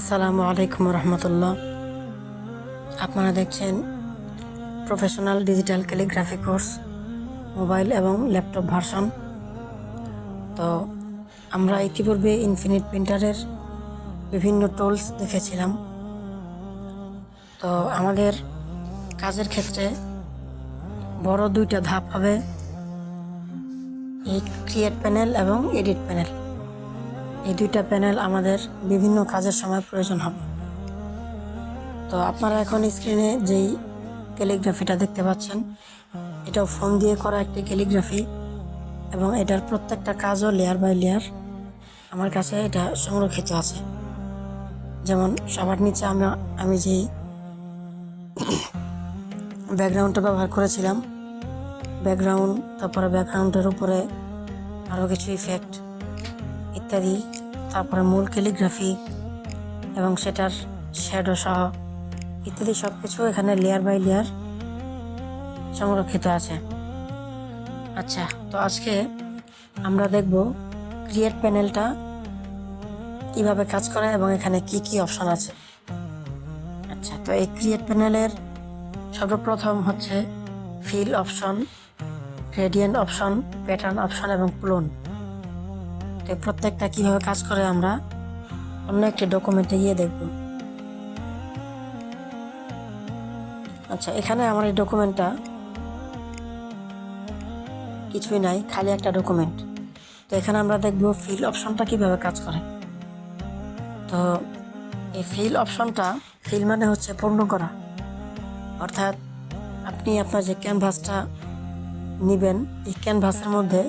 আসসালামু আলাইকুম রহমতুল্লাহ। আপনারা দেখছেন professional digital calligraphy course, mobile এবং ল্যাপটপ ভার্সন। তো আমরা ইতিপূর্বে ইনফিনিট প্রিন্টারের বিভিন্ন টুলস দেখেছিলাম। তো আমাদের কাজের ক্ষেত্রে বড় দুইটা ধাপ হবে, এই ক্রিয়েট প্যানেল এবং এডিট প্যানেল। এই দুইটা প্যানেল আমাদের বিভিন্ন কাজের সময় প্রয়োজন হবে। তো আপনারা এখন স্ক্রিনে যেই ক্যালিগ্রাফিটা দেখতে পাচ্ছেন, এটাও ফোন দিয়ে করা একটি ক্যালিগ্রাফি এবং এটার প্রত্যেকটা কাজও লেয়ার বাই লেয়ার আমার কাছে এটা সংরক্ষিত আছে। যেমন সবার নিচে আমি যেই ব্যাকগ্রাউন্ডটা ব্যবহার করেছিলাম, ব্যাকগ্রাউন্ড, তারপরে ব্যাকগ্রাউন্ডের উপরে আরও কিছু ইফেক্ট ইত্যাদি, তারপরে মূল ক্যালিগ্রাফি এবং সেটার শ্যাডো সহ ইত্যাদি সব কিছু এখানে লেয়ার বাই লেয়ার সংরক্ষিত আছে। আচ্ছা, তো আজকে আমরা দেখব ক্রিয়েট প্যানেলটা কিভাবে কাজ করে এবং এখানে কি কি অপশন আছে। আচ্ছা, তো এই ক্রিয়েট প্যানেলের সর্বপ্রথম হচ্ছে fill option, gradient option, pattern option এবং ক্লোন। তো প্রত্যেকটা কিভাবে কাজ করে আমরা অন্য একটি ডকুমেন্টে গিয়ে দেখব। আচ্ছা, এখানে আমার এই ডকুমেন্টটা কিছুই নাই, খালি একটা ডকুমেন্ট। তো এখানে আমরা দেখব ফিল অপশনটা কিভাবে কাজ করে। তো এই ফিল অপশনটা, ফিল মানে হচ্ছে পূর্ণ করা, অর্থাৎ আপনি আপনার যে ক্যানভাসটা নেবেন, এই ক্যানভাসের মধ্যে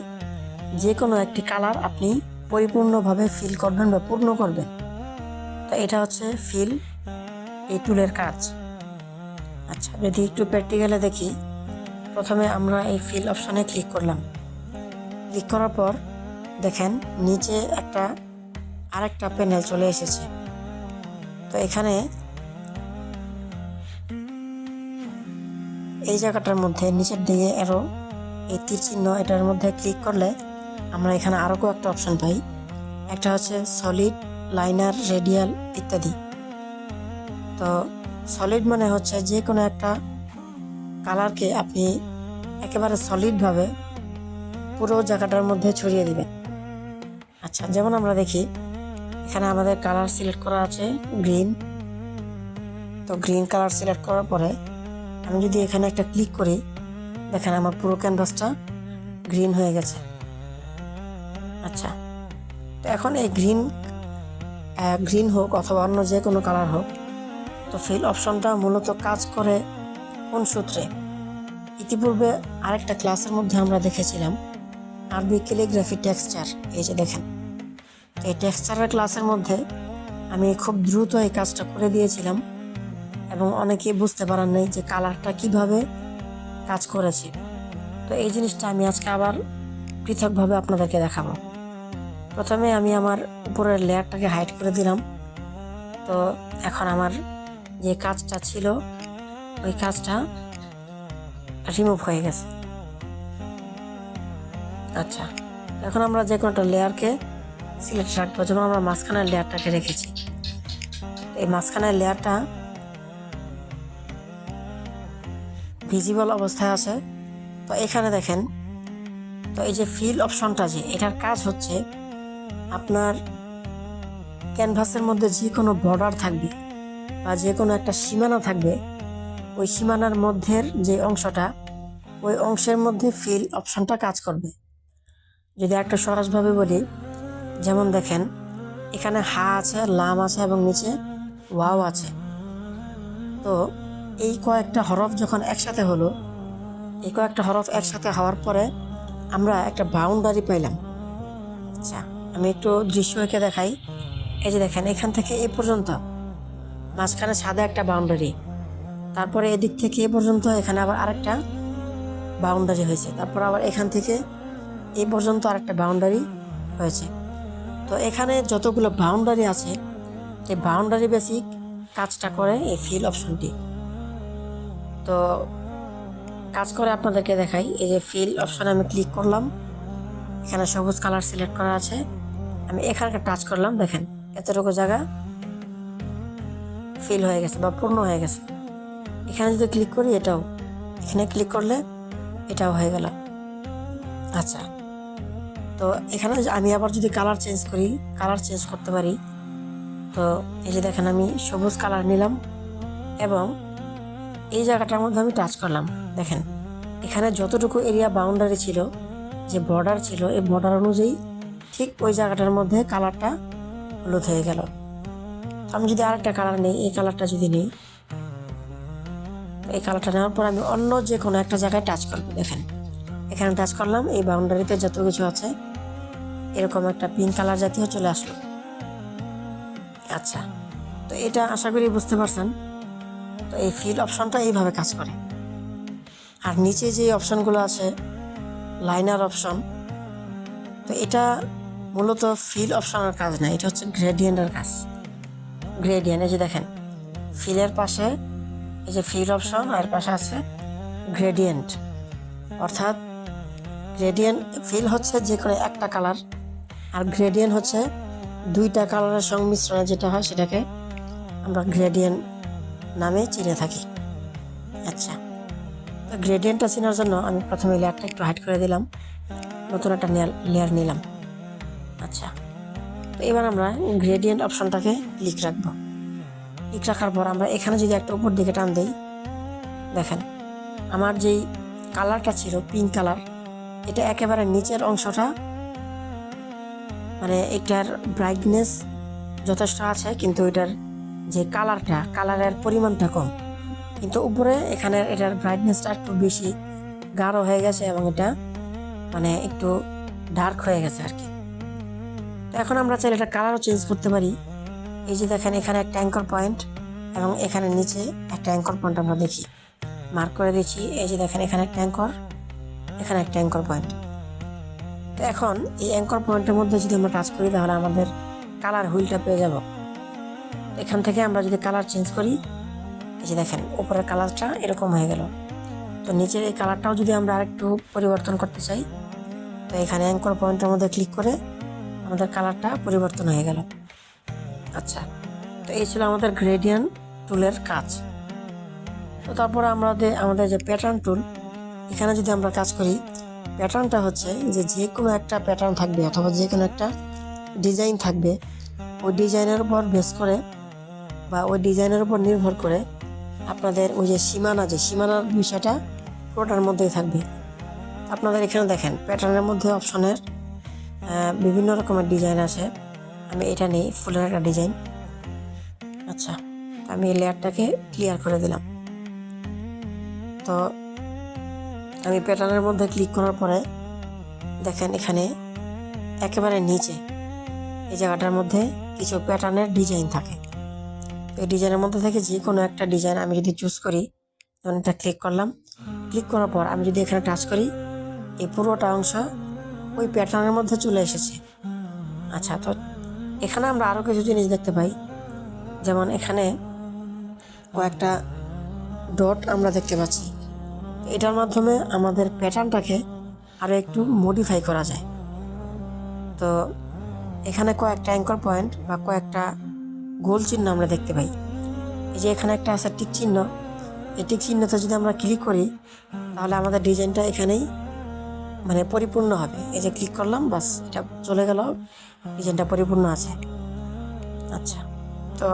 যে কোনো একটি কালার আপনি পরিপূর্ণভাবে ফিল করবেন বা পূর্ণ করবেন। তো এটা হচ্ছে ফিল, এই টুলের কাজ। আচ্ছা, যদি একটু প্র্যাকটিক্যালে দেখি, প্রথমে আমরা এই ফিল অপশনে ক্লিক করলাম। ক্লিক করার পর দেখেন নিচে আরেকটা প্যানেল চলে এসেছে। তো এখানে এই জায়গাটার মধ্যে নিচের দিকে আরও এই তীর চিহ্ন, এটার মধ্যে ক্লিক করলে আমরা এখানে আরও কয়েকটা অপশন পাই। একটা হচ্ছে সলিড, লাইনার, রেডিয়াল ইত্যাদি। তো সলিড মানে হচ্ছে যে কোনো একটা কালারকে আপনি একেবারে সলিডভাবে পুরো জায়গাটার মধ্যে ছড়িয়ে দিবেন। আচ্ছা, যেমন আমরা দেখি এখানে আমাদের কালার সিলেক্ট করা আছে গ্রিন। তো গ্রিন কালার সিলেক্ট করার পরে আমি যদি এখানে একটা ক্লিক করি, দেখেন আমার পুরো ক্যানভাসটা গ্রিন হয়ে গেছে। আচ্ছা, তো এখন এই গ্রিন হোক অথবা অন্য যে কোনো কালার হোক, তো ফিল অপশনটা মূলত কাজ করে কোন সূত্রে? ইতিপূর্বে আরেকটা ক্লাসের মধ্যে আমরা দেখেছিলাম আরবি ক্যালিগ্রাফি টেক্সচার। এই যে দেখেন, এই টেক্সচারের ক্লাসের মধ্যে আমি খুব দ্রুত এই কাজটা করে দিয়েছিলাম এবং অনেকেই বুঝতে পারেন নাই যে কালারটা কিভাবে কাজ করেছে। তো এই জিনিসটা আমি আজকে আবার পৃথকভাবে আপনাদেরকে দেখাবো। প্রথমে আমি আমার উপরের লেয়ারটাকে হাইড করে দিলাম। তো এখন আমার যে কাজটা ছিল ওই কাজটা রিমুভ হয়ে গেছে। আচ্ছা, এখন আমরা যে কোনো একটা লেয়ারকে সিলেক্ট রাখবো। যেমন আমরা মাঝখানের লেয়ারটাকে রেখেছি, এই মাঝখানের লেয়ারটা ভিজিবল অবস্থায় আছে। তো এখানে দেখেন, তো এই যে ফিল অপশনটা, যে এটার কাজ হচ্ছে আপনার ক্যানভাসের মধ্যে যে কোনো বর্ডার থাকবে বা যে কোনো একটা সীমানা থাকবে, ওই সীমানার মধ্যের যে অংশটা, ওই অংশের মধ্যে ফিল অপশনটা কাজ করবে। যদি একটা সহজভাবে বলি, যেমন দেখেন এখানে হা আছে, লাম আছে এবং নিচে ওয়াও আছে। তো এই কয়েকটা হরফ যখন একসাথে হলো, এই কয়েকটা হরফ একসাথে হওয়ার পরে আমরা একটা বাউন্ডারি পাইলাম। আচ্ছা, আমি একটু দৃশ্য এঁকে দেখাই। এই যে দেখেন, এখান থেকে এ পর্যন্ত মাঝখানে সাদা একটা বাউন্ডারি, তারপরে এদিক থেকে এ পর্যন্ত এখানে আবার আরেকটা বাউন্ডারি হয়েছে, তারপর আবার এখান থেকে এই পর্যন্ত আরেকটা বাউন্ডারি হয়েছে। তো এখানে যতগুলো বাউন্ডারি আছে, সেই বাউন্ডারি বেসিক কাজটা করে এই ফিল অপশনটি। তো কাজ করে আপনাদেরকে দেখাই। এই যে ফিল অপশনে আমি ক্লিক করলাম, এখানে সবুজ কালার সিলেক্ট করা আছে, আমি এখানে টাচ করলাম, দেখেন এতটুকু জায়গা ফিল হয়ে গেছে বা পূর্ণ হয়ে গেছে। এখানে যদি ক্লিক করি এটাও, এখানে ক্লিক করলে এটাও হয়ে গেল। আচ্ছা, তো এখানে আমি আবার যদি কালার চেঞ্জ করি, কালার চেঞ্জ করতে পারি। তো এই যে দেখেন আমি সবুজ কালার নিলাম এবং এই জায়গাটার মধ্যে আমি টাচ করলাম। দেখেন এখানে যতটুকু এরিয়া বাউন্ডারি ছিল, যে বর্ডার ছিল, এই বর্ডার অনুযায়ী ঠিক ওই জায়গাটার মধ্যে কালারটা হলুদ হয়ে গেল। আমি যদি আরেকটা কালার নিই, এই কালারটা যদি নিই, এই কালারটা নেওয়ার পর আমি অন্য যে কোনো একটা জায়গায় টাচ করবো। দেখেন এখানে টাচ করলাম, এই বাউন্ডারিতে যত কিছু আছে এরকম একটা পিঙ্ক কালার জাতীয় চলে আসলো। আচ্ছা, তো এটা আশা করি বুঝতে পারছেন। তো এই ফিল অপশনটা এইভাবে কাজ করে। আর নিচে যে অপশনগুলো আছে লাইনার অপশন, তো এটা মূলত ফিল অপশনের কাজ না, এটা হচ্ছে গ্রেডিয়েন্টের কাজ। গ্রেডিয়েন্ট, এই যে দেখেন ফিলের পাশে এই যে ফিল অপশন আর পাশে আছে গ্রেডিয়েন্ট। অর্থাৎ গ্রেডিয়েন্ট, ফিল হচ্ছে যে কোনো একটা কালার, আর গ্রেডিয়েন্ট হচ্ছে দুইটা কালারের সংমিশ্রণে যেটা হয় সেটাকে আমরা গ্রেডিয়েন্ট নামে চিনে থাকি। আচ্ছা, তো গ্রেডিয়েন্টটা চেনার জন্য আমি প্রথমে লেয়ারটা একটু হাইড করে দিলাম, নতুন একটা লেয়ার নিলাম। আচ্ছা, তো এবার আমরা গ্রেডিয়েন্ট অপশনটাকে ক্লিক রাখবো। ক্লিক রাখার পর আমরা এখানে যদি একটা উপর দিকে টান দিই, দেখেন আমার যেই কালারটা ছিল পিঙ্ক কালার, এটা একেবারে নিচের অংশটা মানে এটার ব্রাইটনেস যথেষ্ট আছে, কিন্তু এটার যে কালারটা, কালারের পরিমাণটা কম, কিন্তু উপরে এখানে এটার ব্রাইটনেসটা একটু বেশি গাঢ় হয়ে গেছে এবং এটা মানে একটু ডার্ক হয়ে গেছে আর কি। তো এখন আমরা চাইলে এটা কালারও চেঞ্জ করতে পারি। এই যে দেখেন এখানে একটা অ্যাঙ্কর পয়েন্ট এবং এখানে নিচে একটা অ্যাঙ্কর পয়েন্ট আমরা দেখি, মার্ক করে দিচ্ছি। এই যে দেখেন এখানে একটা অ্যাঙ্কর, এখানে একটা অ্যাঙ্কর পয়েন্ট। তো এখন এই অ্যাঙ্কর পয়েন্টের মধ্যে যদি আমরা টাচ করি তাহলে আমাদের কালার হুইলটা পেয়ে যাব। এখান থেকে আমরা যদি কালার চেঞ্জ করি, এই যে দেখেন উপরের কালারটা এরকম হয়ে গেল। তো নিচের এই কালারটাও যদি আমরা আরেকটু পরিবর্তন করতে চাই, তো এখানে অ্যাঙ্কর পয়েন্টের মধ্যে ক্লিক করে আমাদের কালারটা পরিবর্তন হয়ে গেল। আচ্ছা, তো এই ছিল আমাদের গ্রেডিয়েন্ট টুলের কাজ। তো তারপরে আমাদের যে প্যাটার্ন টুল, এখানে যদি আমরা কাজ করি, প্যাটার্নটা হচ্ছে যে কোনো একটা প্যাটার্ন থাকবে অথবা যে কোনো একটা ডিজাইন থাকবে, ওই ডিজাইনের উপর বেস করে বা ওই ডিজাইনের উপর নির্ভর করে আপনাদের ওই যে সীমানার বিষয়টা পুরোটার মধ্যেই থাকবে। আপনাদের এখানে দেখেন প্যাটার্নের মধ্যে অপশনের বিভিন্ন রকমের ডিজাইন আছে। আমি এটা নেই, ফুলের একটা ডিজাইন। আচ্ছা, আমি এই লেয়ারটাকে ক্লিয়ার করে দিলাম। তো আমি প্যাটার্নের মধ্যে ক্লিক করার পরে দেখেন এখানে একেবারে নিচে এই জায়গাটার মধ্যে কিছু প্যাটার্নের ডিজাইন থাকে। এই ডিজাইনের মধ্যে থেকে যে কোনো একটা ডিজাইন আমি যদি চুজ করি, তখন এটা ক্লিক করলাম। ক্লিক করার পর আমি যদি এখানে টাচ করি, এই পুরোটা অংশ ওই প্যাটার্নের মধ্যে চলে এসেছে। আচ্ছা, তো এখানে আমরা আরও কিছু জিনিস দেখতে পাই, যেমন এখানে কয়েকটা ডট আমরা দেখতে পাচ্ছি। এটার মাধ্যমে আমাদের প্যাটার্নটাকে আরও একটু মডিফাই করা যায়। তো এখানে কয়েকটা অ্যাঙ্কর পয়েন্ট বা কয়েকটা গোল চিহ্ন আমরা দেখতে পাই। এই যে এখানে একটা আছে টিক চিহ্ন, এই টিক চিহ্নতে যদি আমরা ক্লিক করি তাহলে আমাদের ডিজাইনটা এখানেই মানে পরিপূর্ণ হবে। এই যে ক্লিক করলাম, বাস এটা চলে গেল, ডিজাইনটা পরিপূর্ণ আছে। আচ্ছা, তো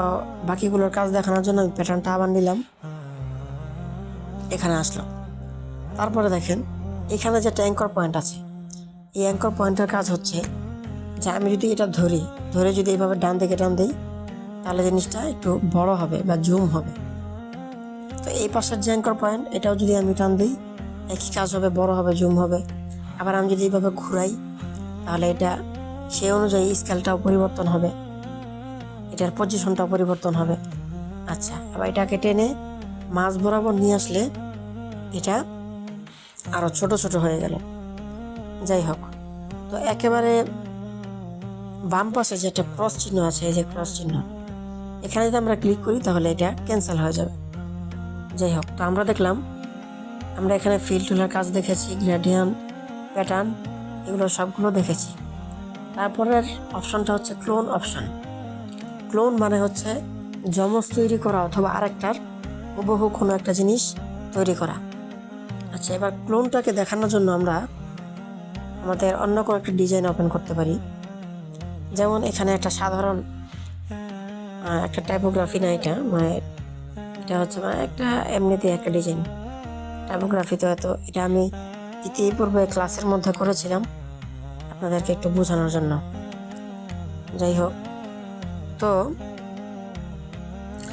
বাকিগুলোর কাজ দেখানোর জন্য আমি প্যাটার্নটা আবার নিলাম, এখানে আসলো। তারপরে দেখেন এখানে যে একটা অ্যাঙ্কর পয়েন্ট আছে, এই অ্যাঙ্কর পয়েন্টের কাজ হচ্ছে যে আমি যদি এটা ধরে যদি এইভাবে ডান দিকে টান দিই তাহলে জিনিসটা একটু বড় হবে বা জুম হবে। তো এই পাশের যে অ্যাঙ্কর পয়েন্ট, এটাও যদি আমি টান দিই একই কাজ হবে, বড় হবে, জুম হবে। আবার আমি যদি এইভাবে ঘুরাই তাহলে এটা সেই অনুযায়ী স্কেলটাও পরিবর্তন হবে, এটার পজিশনটাও পরিবর্তন হবে। আচ্ছা, আবার এটাকে টেনে মাঝ বরাবর নিয়ে আসলে এটা আরও ছোট ছোট হয়ে গেল। যাই হোক, তো একেবারে বাম পাশে যে একটা ক্রস চিহ্ন আছে, এই যে ক্রস চিহ্ন, এখানে যদি আমরা ক্লিক করি তাহলে এটা ক্যান্সেল হয়ে যাবে। যাই হোক, তো আমরা দেখলাম আমরা এখানে ফিল টুলের কাজ দেখেছি, গ্রেডিয়েন্ট, প্যাটার্ন, এগুলো সবগুলো দেখেছি। তারপরের অপশনটা হচ্ছে ক্লোন অপশন। ক্লোন মানে হচ্ছে যমজ তৈরি করা অথবা আরেকটার হুবহু কোনো একটা জিনিস তৈরি করা। আচ্ছা, এবার ক্লোনটাকে দেখানোর জন্য আমরা আমাদের অন্য কোনো একটা ডিজাইন ওপেন করতে পারি। যেমন এখানে একটা সাধারণ একটা টাইপোগ্রাফি না, এটা মানে এটা হচ্ছে মানে একটা এমনিতে একটা ডিজাইন। টাইপোগ্রাফি তো এটা আমি ইতিপূর্বে ক্লাসের মধ্যে করেছিলাম আপনাদেরকে একটু বোঝানোর জন্য। যাই হোক, তো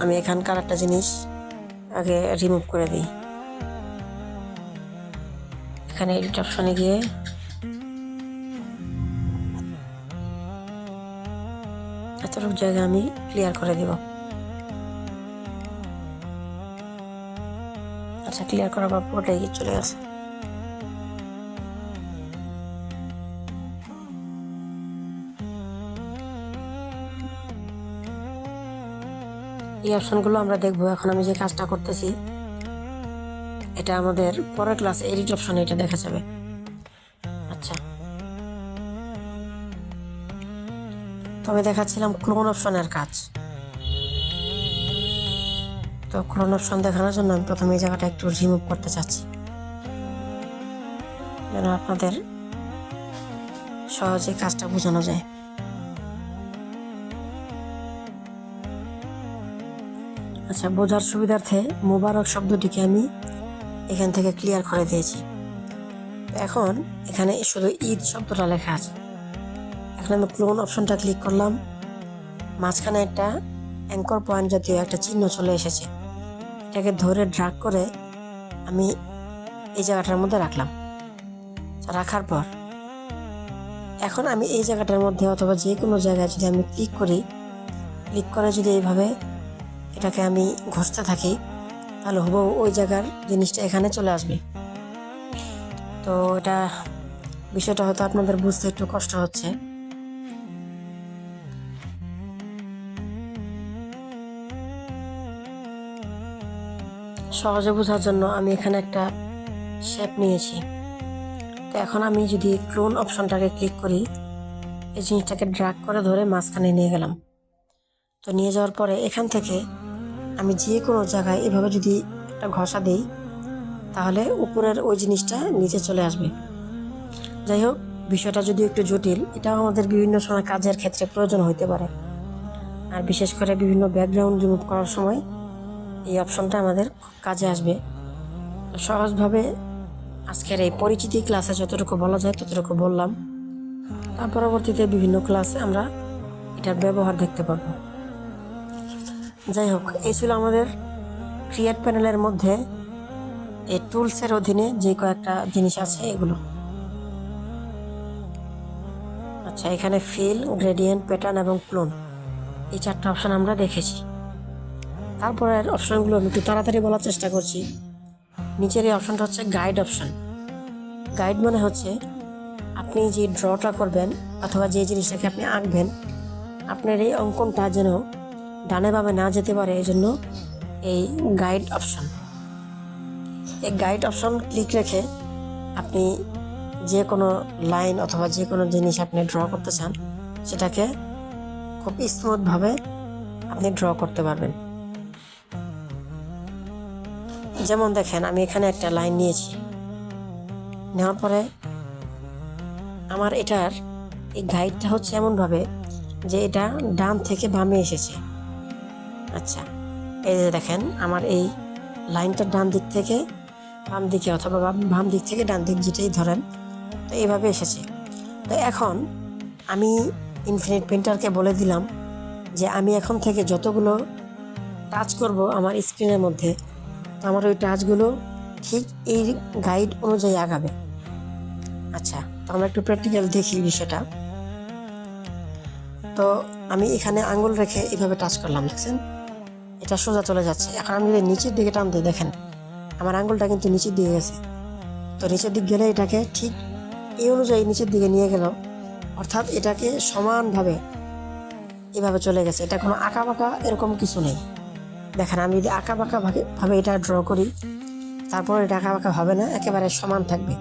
আমি এখানকার একটা জিনিস আগে রিমুভ করে দিই। এখানে এডিট অপশনে গিয়ে এতটুকু জায়গা আমি ক্লিয়ার করে দিব। আচ্ছা, ক্লিয়ার করার পর পুরোটাই চলে গেছে। এই অপশনগুলো আমরা দেখবো। এখন আমি যে কাজটা করতেছি এটা আমাদের পরের ক্লাসে এডিট অপশনে এটা দেখা যাবে। আচ্ছা, তবে দেখাচ্ছিলাম ক্লোন অপশনের কাজ। তো ক্লোন অপশন দেখানোর জন্য আমি প্রথমে এই জায়গাটা একটু রিমুভ করতে চাচ্ছি, যেন আপনাদের সহজে কাজটা বোঝানো যায়। আচ্ছা, বোঝার সুবিধার্থে মোবারক শব্দটিকে আমি এখান থেকে ক্লিয়ার করে দিয়েছি। এখন এখানে শুধু ঈদ শব্দটা লেখা আছে। এখন আমি ক্লোন অপশনটা ক্লিক করলাম, মাঝখানে একটা অ্যাঙ্কর পয়েন্ট জাতীয় একটা চিহ্ন চলে এসেছে। এটাকে ধরে ড্রাগ করে আমি এই জায়গাটার মধ্যে রাখলাম। রাখার পর এখন আমি এই জায়গাটার মধ্যে অথবা যে কোনো জায়গায় যদি আমি ক্লিক করে যদি এইভাবে এটাকে আমি ঘষতে থাকি, তাহলে হুবহু ওই জায়গার জিনিসটা এখানে চলে আসবে। তো এটা বিষয়টা হয়তো আপনাদের বুঝতে একটু কষ্ট হচ্ছে। সহজে বোঝার জন্য আমি এখানে একটা শেপ নিয়েছি। তো এখন আমি যদি ক্লোন অপশনটাকে ক্লিক করি, এই জিনিসটাকে ড্রাগ করে ধরে মাঝখানে নিয়ে গেলাম। তো নিয়ে যাওয়ার পরে এখান থেকে আমি যে কোনো জায়গায় এভাবে যদি একটা ঘষা দিই, তাহলে উপরের ওই জিনিসটা নিচে চলে আসবে। যাই হোক, বিষয়টা যদি একটু জটিল, এটাও আমাদের বিভিন্ন সময় কাজের ক্ষেত্রে প্রয়োজন হতে পারে। আর বিশেষ করে বিভিন্ন ব্যাকগ্রাউন্ড রিমুভ করার সময় এই অপশনটা আমাদের কাজে আসবে। তো সহজভাবে আজকের এই পরিচিতি ক্লাসে যতটুকু বলা যায় ততটুকু বললাম। তার পরবর্তীতে বিভিন্ন ক্লাসে আমরা এটার ব্যবহার দেখতে পাবো। যাই হোক, এই ছিল আমাদের ক্রিয়েট প্যানেলের মধ্যে এই টুলসের অধীনে যে কয়েকটা জিনিস আছে এগুলো। আচ্ছা, এখানে ফিল, গ্রেডিয়েন্ট, প্যাটার্ন এবং ক্লোন, এই চারটা অপশন আমরা দেখেছি। তারপরের অপশনগুলো আমি একটু তাড়াতাড়ি বলার চেষ্টা করছি। নিচের এই অপশনটা হচ্ছে গাইড অপশন। গাইড মানে হচ্ছে আপনি যে ড্রটা করবেন অথবা যে জিনিসটাকে আপনি আঁকবেন, আপনার এই অঙ্কনটা যেন ডানে বামে না যেতে পারে, এই জন্য এই গাইড অপশন। এই গাইড অপশন ক্লিক রেখে আপনি যে কোনো লাইন অথবা যে কোনো জিনিস আপনি ড্র করতে চান সেটাকে খুব স্মুথভাবে আপনি ড্র করতে পারবেন। যেমন দেখেন, আমি এখানে একটা লাইন নিয়েছি। নেওয়ার পরে আমার এটার এই গাইডটা হচ্ছে এমনভাবে যে এটা ডান থেকে বামে এসেছে। আচ্ছা, এই যে দেখেন, আমার এই লাইনটা ডান দিক থেকে বাম দিকে অথবা বাম দিক থেকে ডান দিক, যেটাই ধরেন, তো এইভাবে এসেছে। তো এখন আমি ইনফিনিট পেইন্টারকে বলে দিলাম যে আমি এখন থেকে যতগুলো টাচ করব আমার স্ক্রিনের মধ্যে, তো আমার ওই টাচগুলো ঠিক এই গাইড অনুযায়ী আগাবে। আচ্ছা, তো আমরা একটু প্র্যাকটিক্যাল দেখি বিষয়টা। তো আমি এখানে আঙ্গুল রেখে এইভাবে টাচ করলাম, দেখছেন এটা সোজা চলে যাচ্ছে। এখন আমি যদি নিচের দিকে টানতে, দেখেন আমার আঙ্গুলটা কিন্তু নিচের দিকে গেছে। তো নিচের দিক গেলে এটাকে ঠিক এই অনুযায়ী নিচের দিকে নিয়ে গেল, অর্থাৎ এটাকে সমানভাবে এভাবে চলে গেছে। এটা কোনো আঁকা বাঁকা এরকম কিছু নেই। দেখেন, আমি যদি আঁকা বাঁকা ভাবে এটা ড্র করি, তারপর এটা আঁকা বাঁকা হবে না, একেবারে সমান থাকবে।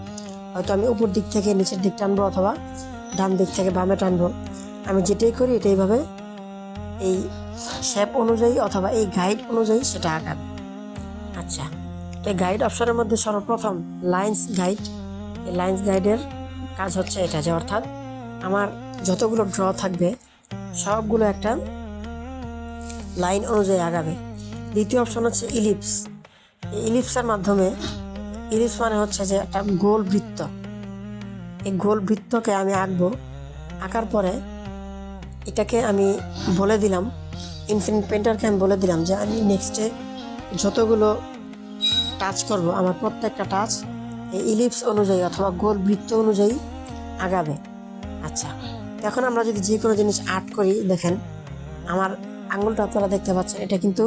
হয়তো আমি উপর দিক থেকে নিচের দিক টানবো অথবা ডান দিক থেকে বামে টানবো, আমি যেটাই করি এটাইভাবে এই শেপ অনুযায়ী অথবা এই গাইড অনুযায়ী সেটা আঁকাবে। আচ্ছা, এই গাইড অপশনের মধ্যে সর্বপ্রথম লাইন্স গাইড। এই লাইন্স গাইডের কাজ হচ্ছে এটা, যে অর্থাৎ আমার যতগুলো ড্র থাকবে সবগুলো একটা লাইন অনুযায়ী আগাবে। দ্বিতীয় অপশন হচ্ছে ইলিপস। এই ইলিপসের মাধ্যমে, ইলিপস মানে হচ্ছে যে একটা গোল বৃত্ত, এই গোল বৃত্তকে আমি আঁকবো। আঁকার পরে এটাকে আমি বলে দিলাম, ইনফিনিট পেন্টারকে আমি বলে দিলাম যে আমি নেক্সটে যতগুলো টাচ করব আমার প্রত্যেকটা টাচ এই ইলিপস অনুযায়ী অথবা গোল বৃত্ত অনুযায়ী আগাবে। আচ্ছা, এখন আমরা যদি যে কোনো জিনিস আর্ট করি, দেখেন আমার আঙুলটা আপনারা দেখতে পাচ্ছেন এটা কিন্তু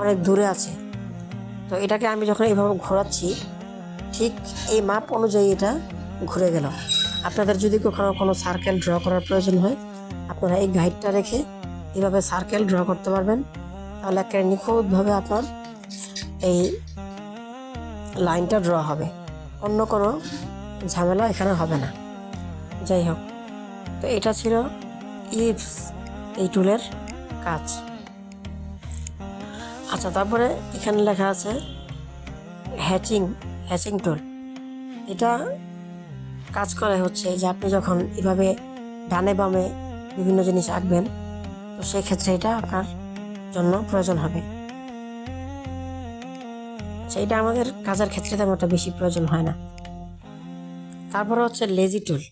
অনেক দূরে আছে। তো এটাকে আমি যখন এইভাবে ঘোরাচ্ছি ঠিক এই মাপ অনুযায়ী এটা ঘুরে গেল। আপনাদের যদি কখনো কোনো সার্কেল ড্র করার প্রয়োজন হয়, আপনারা এই গাইডটা রেখে এইভাবে সার্কেল ড্র করতে পারবেন, তাহলে একটা নিখুঁতভাবে আপনার এই লাইনটা ড্র হবে, অন্য কোনো ঝামেলা এখানে হবে না। যাই হোক, তো এটা ছিল ইলিপস এই টুলের কাজ। আচ্ছা, তারপরে এখানে লেখা আছে হ্যাচিং টুল। এটা কাজ করে হচ্ছে যে আপনি যখন এভাবে ডানে বামে বিভিন্ন জিনিস আঁকবেন, তো সেই ক্ষেত্রে এটা আপনার জন্য প্রয়োজন হবে। আচ্ছা, এটা আমাদের কাজের ক্ষেত্রে তেমন একটা বেশি প্রয়োজন হয় না। তারপরে হচ্ছে লেজি টুল।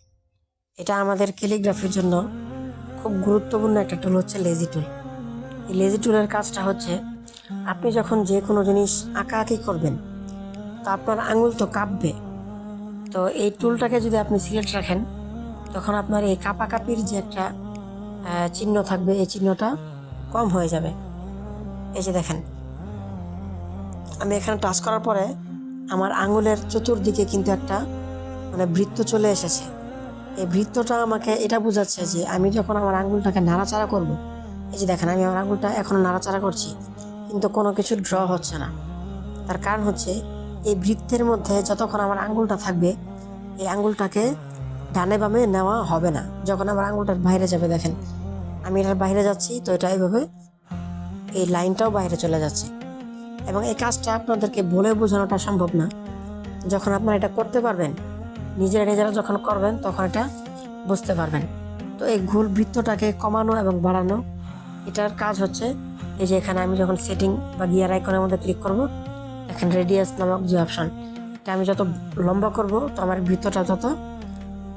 এটা আমাদের ক্যালিগ্রাফির জন্য খুব গুরুত্বপূর্ণ একটা টুল হচ্ছে লেজি টুল। এই লেজি টুলের কাজটা হচ্ছে আপনি যখন যে কোনো জিনিস আঁকাআঁকি করবেন তো আপনার আঙুল তো কাঁপবে। তো এই টুলটাকে যদি আপনি সিলেক্ট রাখেন, তখন আপনার এই কাঁপাকাঁপির যে একটা চিহ্ন থাকবে, এই চিহ্নটা কম হয়ে যাবে। এই যে দেখেন, আমি এখানে টাচ করার পরে আমার আঙুলের চতুর্দিকে কিন্তু একটা মানে বৃত্ত চলে এসেছে। এই বৃত্তটা আমাকে এটা বোঝাচ্ছে যে আমি যখন আমার আঙুলটাকে নাড়াচাড়া করব, এই যে দেখেন আমি আমার আঙুলটা এখনও নাড়াচাড়া করছি কিন্তু কোনো কিছু ড্র হচ্ছে না। তার কারণ হচ্ছে এই বৃত্তের মধ্যে যতক্ষণ আমার আঙুলটা থাকবে এই আঙুলটাকে ডানে বামে নেওয়া হবে না। যখন আমার আঙুলটার বাইরে যাবে, দেখেন আমি এটার বাইরে যাচ্ছি, তো এটা এইভাবে এই লাইনটাও বাইরে চলে যাচ্ছে। এবং এই কাজটা আপনাদেরকে বলে বোঝানোটা সম্ভব না। যখন আপনারা এটা করতে পারবেন, নিজেরা যখন করবেন তখন এটা বুঝতে পারবেন। তো এই গোল বৃত্তটাকে কমানো এবং বাড়ানো, এটার কাজ হচ্ছে এই যে এখানে আমি যখন সেটিং বা গিয়ার আইকনের মধ্যে ক্লিক করব, এখানে রেডিয়াস নামক যে অপশন, এটা আমি যত লম্বা করব তো আমার বৃত্তটা তত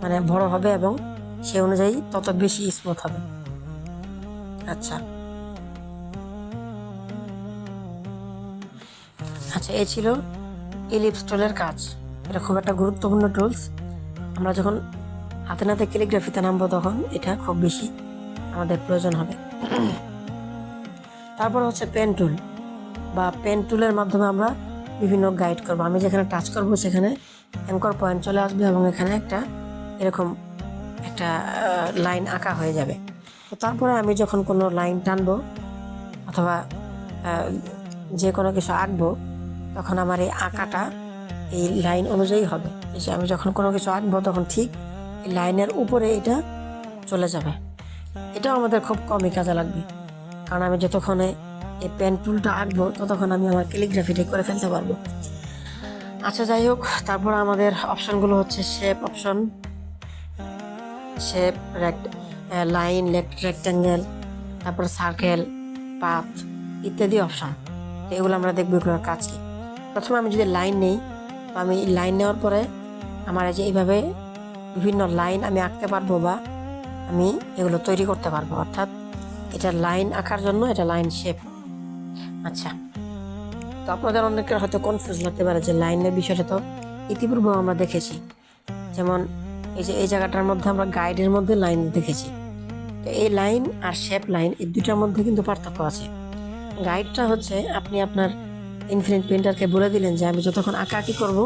মানে বড় হবে এবং সে অনুযায়ী তত বেশি স্মুথ হবে। আচ্ছা, এই ছিল ইলিপস টুলের কাজ। এটা খুব একটা গুরুত্বপূর্ণ টুলস। আমরা যখন হাতে নাতে ক্যালিগ্রাফিতে নামবো তখন এটা খুব বেশি আমাদের প্রয়োজন হবে। তারপর হচ্ছে পেন টুল বা পেন টুলের মাধ্যমে আমরা বিভিন্ন গাইড করব। আমি যেখানে টাচ করব সেখানে অ্যাঙ্কর পয়েন্ট চলে আসবে এবং এখানে এরকম একটা লাইন আঁকা হয়ে যাবে। তো তারপরে আমি যখন কোনো লাইন টানবো অথবা যে কোনো কিছু আঁকবো, তখন আমার এই আঁকাটা এই লাইন অনুযায়ী হবে। এই যে আমি যখন কোনো কিছু আঁকবো তখন ঠিক এই লাইনের উপরে এটা চলে যাবে। এটাও আমাদের খুব কমই কাজে লাগবে, কারণ আমি যতক্ষণে এই পেন টুলটা আঁকবো ততক্ষণ আমি আমার ক্যালিগ্রাফিটা করে ফেলতে পারবো। আচ্ছা, যাই হোক, তারপর আমাদের অপশনগুলো হচ্ছে shape option, shape, line, rectangle, তারপর সার্কেল, পাথ ইত্যাদি অপশন। তো এগুলো আমরা দেখবো এগুলোর কাজ কি। প্রথমে আমি যদি লাইন নেই, তো আমি লাইন নেওয়ার পরে আমার এই যে এইভাবে বিভিন্ন লাইন আমি আঁকতে পারবো বা আমি এগুলো তৈরি করতে পারবো, অর্থাৎ এটা লাইন আঁকার জন্য এটা লাইন শেপ। আচ্ছা, তো আপনাদের অনেকের হয়তো কনফিউজ লাগতে পারে যে লাইনের বিষয়টা তো ইতিপূর্বে আমরা দেখেছি। যেমন এই যে এই জায়গাটার মধ্যে আমরা গাইডের মধ্যে লাইন দেখেছি। তো এই লাইন আর শেপ লাইন এই দুটার মধ্যে কিন্তু পার্থক্য আছে। গাইডটা হচ্ছে আপনি আপনার ইনফিনিট পেন্টারকে বলে দিলেন যে আমি যতক্ষণ আঁকাআঁকি করব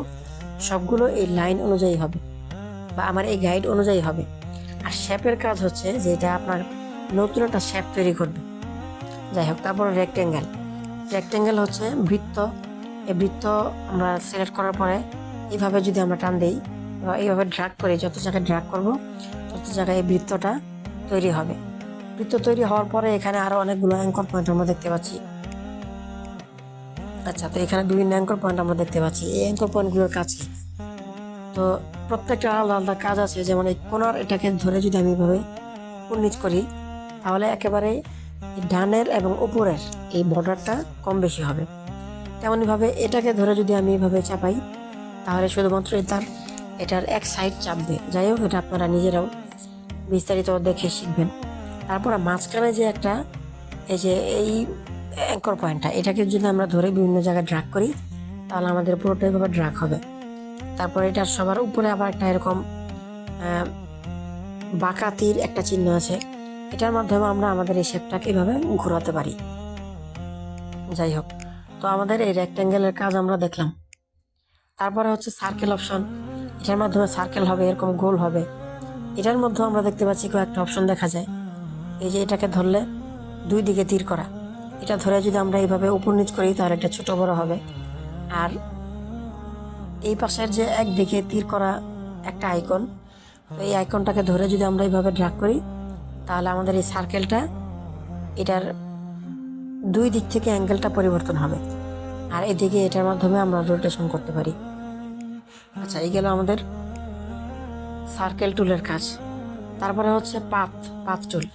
সবগুলো এই লাইন অনুযায়ী হবে বা আমার এই গাইড অনুযায়ী হবে। আর শেপের কাজ হচ্ছে যে এটা আপনার নতুন একটা শেপ তৈরি করবে। যাই হোক, তারপর রেক্ট্যাঙ্গেল হচ্ছে বৃত্ত। এই বৃত্ত আমরা সিলেক্ট করার পরে এইভাবে যদি আমরা টান দিই বা এইভাবে ড্র্যাগ করি, যত জায়গায় ড্র্যাগ করব তত জায়গায় এই বৃত্তটা তৈরি হবে। বৃত্ত তৈরি হওয়ার পরে এখানে আরো অনেকগুলো অ্যাঙ্কর পয়েন্ট আমরা দেখতে পাচ্ছি। আচ্ছা, তো এখানে বিভিন্ন অ্যাঙ্কর পয়েন্ট আমরা দেখতে পাচ্ছি। এই অ্যাঙ্কর পয়েন্টগুলোর কাজ কি? তো প্রত্যেকটা আলাদা আলাদা কাজ আছে। যেমন এই কোণার এটাকে ধরে যদি আমি এভাবে নিচ করি, তাহলে একেবারে ডানের এবং উপরের এই বর্ডারটা কম বেশি হবে। তেমনইভাবে এটাকে ধরে যদি আমি এভাবে চাপাই, তাহলে শুধুমাত্র এটার এক সাইড চাপবে। যাই হোক, এটা আপনারা নিজেরাও বিস্তারিত দেখে শিখবেন। তারপরে মাঝখানে যে একটা এই যে এই অ্যাঙ্কর পয়েন্টটা, এটাকে যদি আমরা ধরে বিভিন্ন জায়গায় ড্রাগ করি, তাহলে আমাদের পুরোটাই ভাবে ড্রাগ হবে। তারপরে এটার সবার উপরে আবার একটা এরকম বাঁকা তীর একটা চিহ্ন আছে। এটার মাধ্যমে আমরা আমাদের এই শেপটাকে এভাবে ঘোরাতে পারি। যাই হোক, তো আমাদের এই রেক্ট্যাঙ্গেলের কাজ আমরা দেখলাম। তারপরে হচ্ছে সার্কেল অপশন। এটার মাধ্যমে সার্কেল হবে, এরকম গোল হবে। এটার মধ্যে আমরা দেখতে পাচ্ছি কয়েকটা অপশন দেখা যায়। এই যে এটাকে ধরলে দুই দিকে তীর করা, এটা ধরে যদি আমরা এইভাবে উপর নিচ করি, তাহলে এটা ছোট বড় হবে। আর এই পাশের যে একদিকে তীর করা একটা আইকন, তো এই আইকনটাকে ধরে যদি আমরা এইভাবে ড্রাগ করি, তাহলে আমাদের এই সার্কেলটা এটার দুই দিক থেকে অ্যাঙ্গেলটা পরিবর্তন হবে। আর এদিকে এটার মাধ্যমে আমরা রোটেশন করতে পারি। আচ্ছা, এই গেল আমাদের সার্কেল টুলের কাজ। তারপরে হচ্ছে পাথ টুল।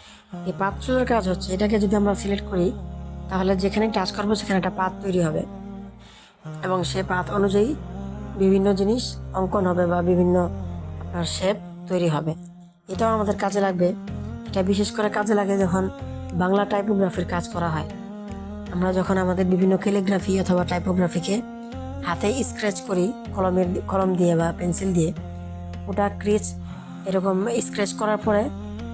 এই পাথ টুলের কাজ হচ্ছে, এটাকে যদি আমরা সিলেক্ট করি, তাহলে যেখানে টাচ করবো সেখানে একটা পাথ তৈরি হবে এবং সে পাথ অনুযায়ী বিভিন্ন জিনিস অঙ্কন হবে বা বিভিন্ন আপনার শেপ তৈরি হবে। এটাও আমাদের কাজে লাগবে। এটা বিশেষ করে কাজে লাগে যখন বাংলা টাইপোগ্রাফির কাজ করা হয়। আমরা যখন আমাদের বিভিন্ন ক্যালিগ্রাফি অথবা টাইপোগ্রাফিকে হাতে স্ক্র্যাচ করি কলম দিয়ে বা পেন্সিল দিয়ে, ওটা ক্রিচ এরকম স্ক্র্যাচ করার পরে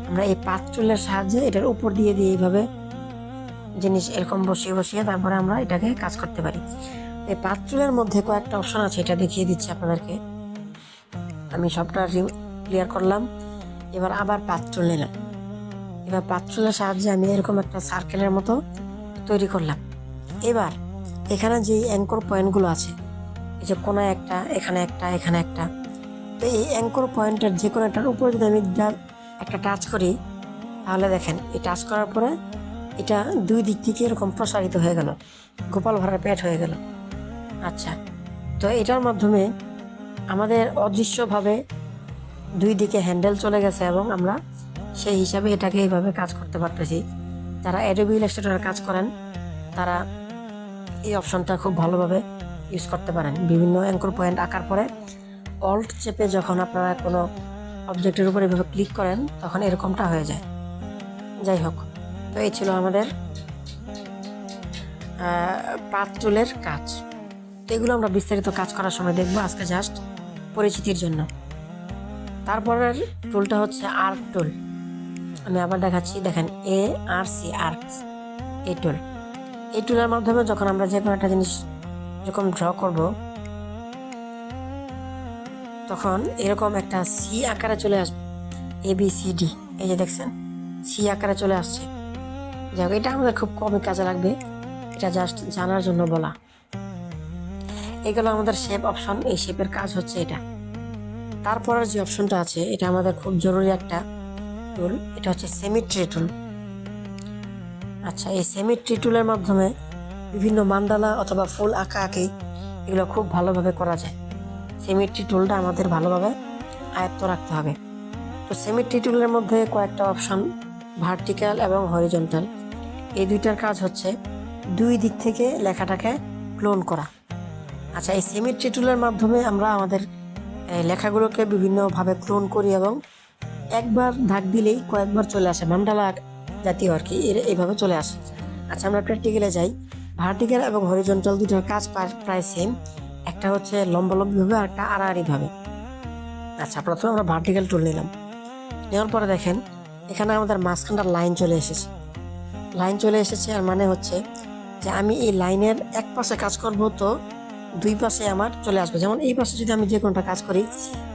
আমরা এই পাথ টুলের সাহায্যে এটার উপর দিয়ে এইভাবে জিনিস এরকম বসিয়ে বসিয়ে তারপরে আমরা এটাকে কাজ করতে পারি। এই পাথ টুলের মধ্যে কয়েকটা অপশন আছে, এটা দেখিয়ে দিচ্ছি আপনাদেরকে। আমি সবটা ক্লিয়ার করলাম। এবার আবার পাথ টুল নিলাম। এবার পাথ টুলের সাহায্যে আমি এরকম একটা সার্কেলের মতো তৈরি করলাম। এবার এখানে যে অ্যাঙ্কর পয়েন্টগুলো আছে, এই যে কোনায় একটা, এখানে একটা, এখানে একটা, তো এই অ্যাঙ্কর পয়েন্টের যে কোনো একটার উপরে যদি আমি একটা টাচ করি, তাহলে দেখেন এই টাচ করার পরে এটা দুই দিক থেকে এরকম প্রসারিত হয়ে গেল, গোপাল ভাড়ার পেট হয়ে গেল। আচ্ছা, তো এটার মাধ্যমে আমাদের অদৃশ্যভাবে দুই দিকে হ্যান্ডেল চলে গেছে এবং আমরা সেই হিসাবে এটাকে এইভাবে কাজ করতে পারতেছি। যারা অ্যাডোবি ইলাস্ট্রেটরে কাজ করেন, তারা এই অপশনটা খুব ভালোভাবে ইউজ করতে পারেন। বিভিন্ন অ্যাঙ্কর পয়েন্ট আঁকার পরে অল্ট চেপে যখন আপনারা কোনো অবজেক্টের উপর এভাবে ক্লিক করেন, তখন এরকমটা হয়ে যায়। যাই হোক, তো এই ছিল আমাদের পাথ টুলের কাজ। তো এগুলো আমরা বিস্তারিত কাজ করার সময় দেখবো, আজকে জাস্ট পরিচিতির জন্য। তারপরের টুলটা হচ্ছে আর্ক টুল। আমি আবার দেখাচ্ছি, দেখেন ARC আর্কস, এই টুল। এই টুলের মাধ্যমে যখন আমরা যে কোনো একটা জিনিস এরকম ড্র করব, তখন এরকম একটা সি আকারে চলে আসবে, ABCD। এই যে দেখছেন, সি আকারে চলে আসছে। যাই হোক, এটা আমাদের খুব কমই কাজে লাগবে, এটা জাস্ট জানার জন্য বলা। এগুলো আমাদের শেপ অপশন। এই শেপের কাজ হচ্ছে এটা। তারপরের যে অপশনটা আছে, এটা আমাদের খুব জরুরি একটা টুল, এটা হচ্ছে সিমেট্রি টুল। আচ্ছা, এই সিমেট্রি টুলের মাধ্যমে বিভিন্ন মান্ডালা অথবা ফুল আঁকি এগুলো খুব ভালোভাবে করা যায়। সিমেট্রি টুলটা আমাদের ভালোভাবে আয়ত্ত রাখতে হবে। তো সিমেট্রি টুলের মধ্যে কয়েকটা অপশন, ভার্টিক্যাল এবং হরিজন্টাল। এই দুইটার কাজ হচ্ছে দুই দিক থেকে লেখাটাকে ক্লোন করা। আচ্ছা, এই সিমেট্রি টুলের মাধ্যমে আমরা আমাদের লেখাগুলোকে বিভিন্নভাবে ক্লোন করি এবং একবার দাগ দিলেই কয়েকবার চলে আসে, মান্ডালা জাতীয় আর কি, এইভাবে চলে আসে। আচ্ছা, আমরা প্র্যাকটিক্যালে যাই। ভার্টিক্যাল এবং হরিজন্টাল দুটোর কাজ প্রায় সেম। একটা হচ্ছে লম্বালম্বিভাবে আর একটা আড়াআড়িভাবে। আচ্ছা, প্রথমে আমরা ভার্টিক্যাল টুল নিলাম। নেওয়ার পরে দেখেন এখানে আমাদের মাঝখানটা লাইন চলে এসেছে। আর মানে হচ্ছে যে আমি এই লাইনের এক পাশে কাজ করব, তো দুই পাশে আমার চলে আসবে। যেমন এই পাশে যদি আমি যে কোনোটা কাজ করি,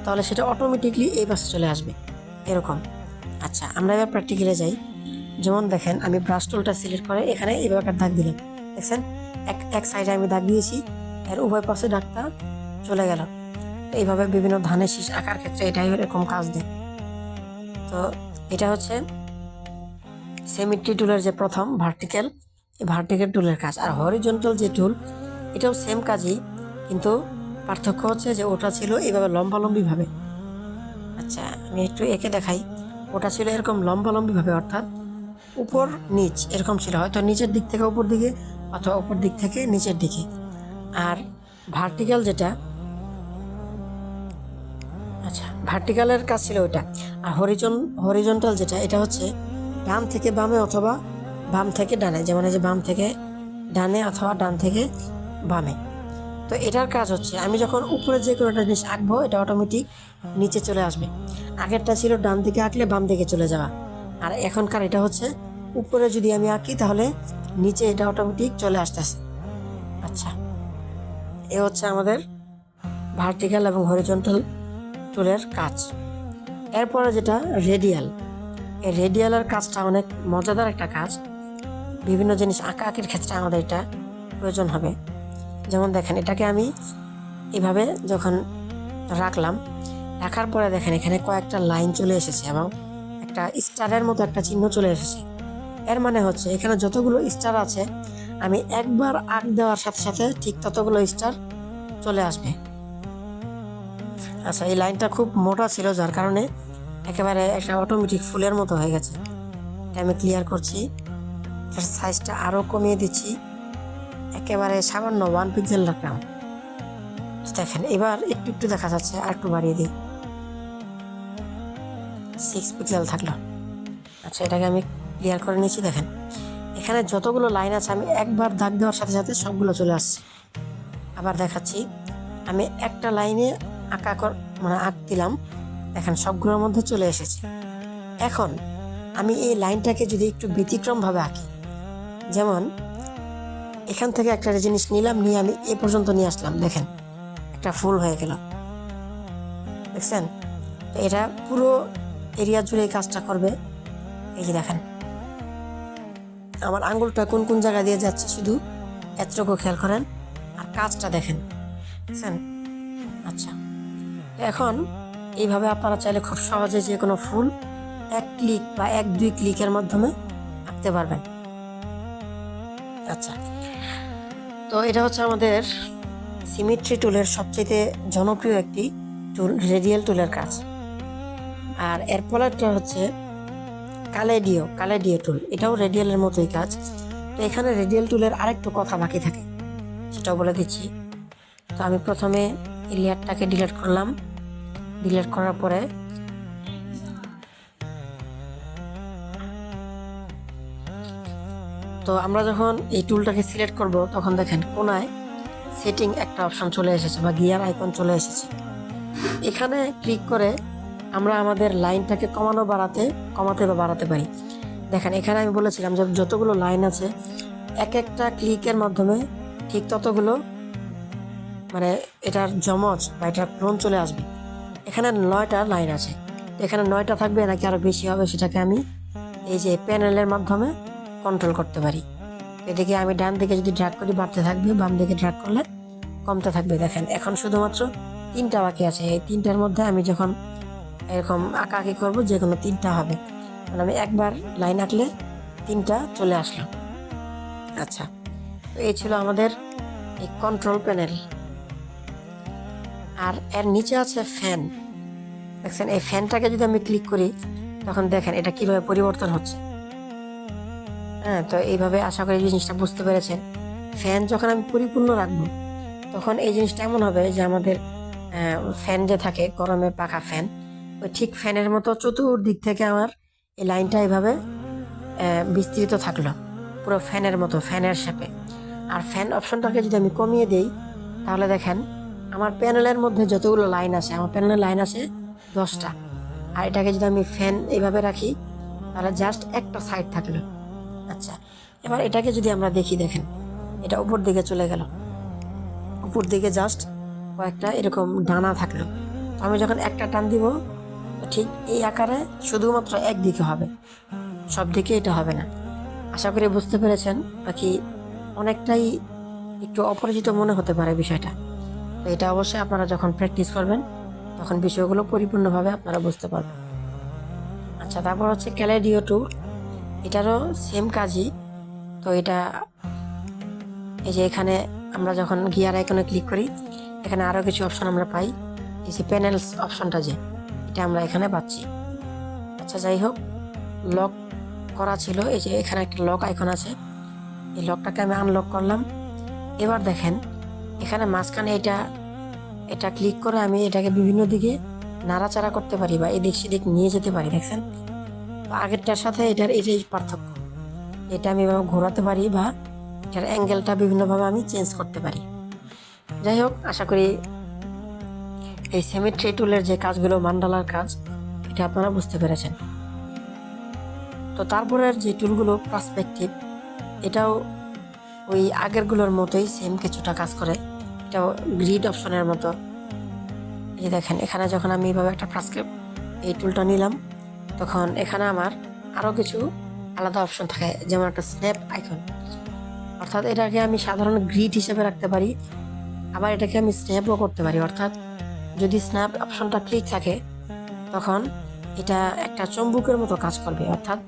তাহলে সেটা অটোমেটিকলি এই পাশে চলে আসবে, এরকম। আচ্ছা, আমরা এবার প্র্যাকটিক্যালে যাই। যেমন দেখেন, আমি ব্রাশ টুলটা সিলেক্ট করে এখানে এইভাবে একটা দাগ দিলাম। দেখছেন, এক সাইডে আমি দাগ দিয়েছি, এর উভয় পাশে দাগটা চলে গেল। এইভাবে বিভিন্ন ধানের শীষ আঁকার ক্ষেত্রে এটাই এরকম কাজ দেয়। তো এটা হচ্ছে সিমেট্রি টুলের যে প্রথম ভার্টিক্যাল, এই ভার্টিক্যাল টুলের কাজ। আর হরিজন্টাল যে টুল, এটাও সেম কাজই, কিন্তু পার্থক্য হচ্ছে যে ওটা ছিল এইভাবে লম্বালম্বিভাবে। আচ্ছা, আমি একটু এঁকে দেখাই। ওটা ছিল এরকম লম্বালম্বিভাবে, অর্থাৎ উপর নিচ এরকম ছিল, হয়তো নিচের দিক থেকে উপর দিকে অথবা উপর দিক থেকে নিচের দিকে। আর ভার্টিক্যাল যেটা, আচ্ছা ভার্টিক্যালের কাজ ছিল ওইটা। আর হরিজন্টাল যেটা, এটা হচ্ছে ডান থেকে বামে অথবা বাম থেকে ডানে, যেমন এই যে বাম থেকে ডানে অথবা ডান থেকে বামে। তো এটার কাজ হচ্ছে আমি যখন উপরে যে কোনো একটা জিনিস আঁকবো, এটা অটোমেটিক নিচে চলে আসবে। আগেরটা ছিল ডান দিকে আঁকলে বাম দিকে চলে যাওয়া, আর এখনকার এটা হচ্ছে উপরে যদি আমি আঁকি তাহলে নিচে এটা অটোমেটিক চলে আসতেছে। আচ্ছা, এ হচ্ছে আমাদের ভার্টিক্যাল এবং হরিজন্টাল টুলের কাজ। এরপরে যেটা রেডিয়াল, এই রেডিয়ালের কাজটা অনেক মজাদার একটা কাজ। বিভিন্ন জিনিস আঁকাআঁকির ক্ষেত্রে আমাদের এটা প্রয়োজন হবে। যেমন দেখেন, এটাকে আমি এভাবে যখন রাখার পরে দেখেন এখানে কয়েকটা লাইন চলে এসেছে এবং একটা স্টারের মতো একটা চিহ্ন চলে এসেছে। এর মানে হচ্ছে এখানে যতগুলো স্টার আছে, আমি একবার আঁক দেওয়ার সাথে সাথে ঠিক ততগুলো স্টার চলে আসবে। আচ্ছা, এই লাইনটা খুব মোটা ছিল, যার কারণে একেবারে একটা অটোমেটিক ফুলের মতো হয়ে গেছে। এটা আমি ক্লিয়ার করছি, এর সাইজটা আরও কমিয়ে দিচ্ছি, একেবারে সামান্য 1 পিক্সেল রাখলাম। দেখেন এবার একটু একটু দেখা যাচ্ছে, আর একটু বাড়িয়ে দিই, 6 পিক্সেল থাকলো। আচ্ছা, এটাকে আমি ক্লিয়ার করে নিচ্ছি। দেখেন এখানে যতগুলো লাইন আছে, আমি একবার দাগ দেওয়ার সাথে সাথে সবগুলো চলে আসছে। আবার দেখাচ্ছি, আমি একটা লাইনে আঁক দিলাম, দেখেন সবগুলোর মধ্যে চলে এসেছে। এখন আমি এই লাইনটাকে যদি একটু ব্যতিক্রমভাবে আঁকি, যেমন এখান থেকে একটা জিনিস নিলাম, নিয়ে আমি এ পর্যন্ত নিয়ে আসলাম, দেখেন একটা ফুল হয়ে গেল, দেখছেন? এটা পুরো এরিয়া জুড়ে এই কাজটা করবে। এই যে দেখেন আমার আঙ্গুলটা কোন কোন জায়গা দিয়ে যাচ্ছে, শুধু এতটুকু খেয়াল করেন, আর কাজটা দেখেন, দেখছেন? আচ্ছা, এখন এইভাবে আপনারা চাইলে খুব সহজে যে কোনো ফুল 1 ক্লিক বা 1-2 ক্লিকের মাধ্যমে আঁকতে পারবেন। আচ্ছা, তো এটা হচ্ছে আমাদের সিমেট্রি টুলের সবচেয়ে জনপ্রিয় একটি টুল, রেডিয়াল টুলের কাজ। আর এর পরেরটা হচ্ছে কালেডিও টুল, এটাও রেডিয়ালের মতোই কাজ। তো এখানে রেডিয়াল টুলের আরেকটু কথা বাকি থাকে, সেটাও বলে দিচ্ছি। তো আমি প্রথমে এই লেয়ারটাকে ডিলিট করলাম। ডিলিট করার পরে তো আমরা যখন এই টুলটাকে সিলেক্ট করব, তখন দেখেন কোনায় সেটিং একটা অপশন চলে এসেছে বা গিয়ার আইকন চলে এসেছে। এখানে ক্লিক করে আমরা আমাদের লাইনটাকে কমাতে বা বাড়াতে পারি। দেখেন এখানে আমি বলেছিলাম যে যতগুলো লাইন আছে, এক একটা ক্লিকের মাধ্যমে ঠিক ততগুলো মানে এটার জমজ বা এটার ক্লোন চলে আসবে। এখানে 9টা লাইন আছে, এখানে 9টা থাকবে নাকি আরও বেশি হবে, সেটাকে আমি এই যে প্যানেলের মাধ্যমে কন্ট্রোল করতে পারি। এদিকে আমি ডান দিকে যদি ড্র্যাগ করি বাড়তে থাকবে, বাম দিকে ড্র্যাগ করলে কমতে থাকবে। দেখেন এখন শুধুমাত্র 3টা বাকি আছে, এই 3টার মধ্যে আমি যখন এরকম আঁকাআঁকি করবো, যে কোনো 3টা হবে। মানে আমি একবার লাইন আঁকলে 3টা চলে আসলো। আচ্ছা, তো এই ছিল আমাদের এই কন্ট্রোল প্যানেল। আর এর নিচে আছে ফ্যান, দেখছেন? এই ফ্যানটাকে যদি আমি ক্লিক করি, তখন দেখেন এটা কিভাবে পরিবর্তন হচ্ছে। হ্যাঁ, তো এইভাবে আশা করি জিনিসটা বুঝতে পেরেছেন। ফ্যান যখন আমি পরিপূর্ণ রাখবো, তখন এই জিনিসটা এমন হবে যে আমাদের ফ্যান যে থাকে গরমে পাখা ফ্যান, ওই ঠিক ফ্যানের মতো চতুর্দিক থেকে আমার এই লাইনটা এইভাবে বিস্তৃত থাকলো, পুরো ফ্যানের মতো, ফ্যানের শেপে। আর ফ্যান অপশনটাকে যদি আমি কমিয়ে দিই, তাহলে দেখেন আমার প্যানেলের মধ্যে যতগুলো লাইন আছে, আমার প্যানেলের লাইন আছে 10টা। আর এটাকে যদি আমি ফ্যান এইভাবে রাখি, তাহলে জাস্ট একটা সাইড থাকলো। আচ্ছা, এবার এটাকে যদি আমরা দেখি, দেখেন এটা উপর দিকে চলে গেল, উপর দিকে জাস্ট কয়েকটা এরকম ডানা থাকলো। তো আমি যখন একটা টান দিব, ঠিক এই আকারে শুধুমাত্র একদিকে হবে, সব দিকে এটা হবে না। আশা করি বুঝতে পেরেছেন। বাকি অনেকটাই একটু অপরিচিত মনে হতে পারে বিষয়টা, তো এটা অবশ্যই আপনারা যখন প্র্যাকটিস করবেন, তখন বিষয়গুলো পরিপূর্ণভাবে আপনারা বুঝতে পারবেন। আচ্ছা, তারপর হচ্ছে কালেডিও টুল। এটারও সেম কাজই। তো এটা এই যে এখানে আমরা যখন গিয়ার আইকনে ক্লিক করি, এখানে আরও কিছু অপশন আমরা পাই। এই যে প্যানেলস অপশনটা, যে এটা আমরা এখানে পাচ্ছি। আচ্ছা, যাই হোক, লক করা ছিল, এই যে এখানে একটা লক আইকন আছে, এই লকটাকে আমি আনলক করলাম। এবার দেখেন এখানে মাঝখানে এটা ক্লিক করে আমি এটাকে বিভিন্ন দিকে নাড়াচাড়া করতে পারি বা এদিক সেদিক নিয়ে যেতে পারি। দেখছেন, আগেরটার সাথে এটাই পার্থক্য। এটা আমি এভাবে ঘোরাতে পারি বা এটার অ্যাঙ্গেলটা বিভিন্নভাবে আমি চেঞ্জ করতে পারি। যাই হোক, আশা করি এই সিমেট্রি টুলের যে কাজগুলো, মান্ডালার কাজ, এটা আপনারা বুঝতে পেরেছেন। তো তারপরের যে টুলগুলো পার্সপেক্টিভ, এটাও ওই আগেরগুলোর মতোই সেম কিছুটা কাজ করে। এটাও গ্রিড অপশনের মতো। এই দেখেন, এখানে যখন আমি এইভাবে একটা এই টুলটা নিলাম, তখন এখানে আমার আরও কিছু আলাদা অপশন থাকে, যেমন একটা স্ন্যাপ আইকন। অর্থাৎ এটাকে আমি সাধারণ গ্রিড হিসেবে রাখতে পারি, আবার এটাকে আমি স্ন্যাপও করতে পারি। অর্থাৎ যদি স্ন্যাপ অপশনটা ক্লিক থাকে, তখন এটা একটা চম্বুকের মতো কাজ করবে। অর্থাৎ